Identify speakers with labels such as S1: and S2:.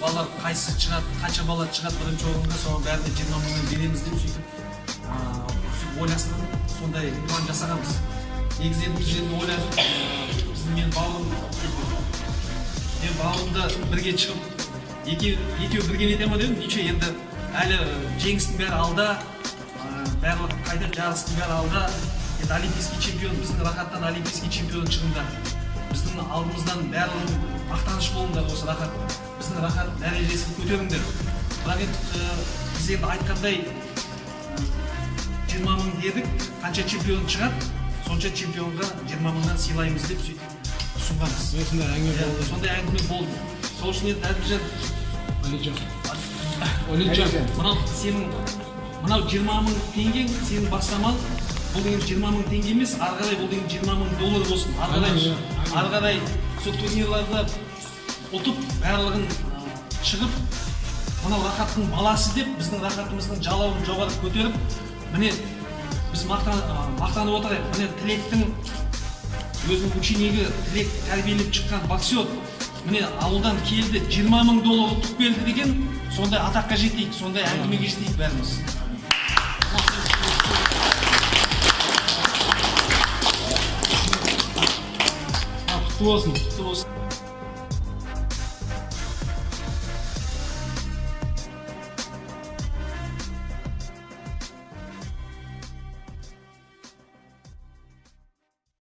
S1: балалар қайсы шығады, қанша бала шығады бірінші орынға, соның бәріне 20 мыңнан береміз деп сөйтіп ойластырып, сондай план жасағанбыз. Негізі біз енді ойладық, мен бауырымды бірге шығып, екеуі бірге нете ма дедім, неше енді әлі жеңістің бәрі алда, барлық қайда жарыстың бәрі алда. Енді олимпийский чемпион, біздің рахаттан олимпийский чемпион шығыңдар. Біздің алдымыздан барлығын мақтаныш болыңдар осы рахат. Біздің рахат дәрежесін көтеріңдер. Бірақ енді біз енді айтқандай 20 мың дедік, қанша чемпион шығады, сонша чемпионға 20 мыңнан сыйлаймыз деп сөйтіп ұсынғанбыз. Сондай әңгіме болды. Сол үшін енді Әділжан, мынау 20 мың теңгең сенің бастамаң, бұл деген 20 мың теңге емес, ары қарай бұл деген 20 мың доллар болсын. Ары қарай сол турнирларда ұтып, барлығын шығып, мынау рахаттың баласы деп, біздің рахатымыздың жалауын жоғары көтеріп, міне біз мақтанып отырайық. Міне Тілектің өзінің ученегі, Тілек тәрбиелеп шыққан боксер, міне ауылдан келді, 20 мың доллар ұтып келді деген, сондай атаққа жетейік, сондай әңгімеге жетейік бәріміз. Құтты болсын.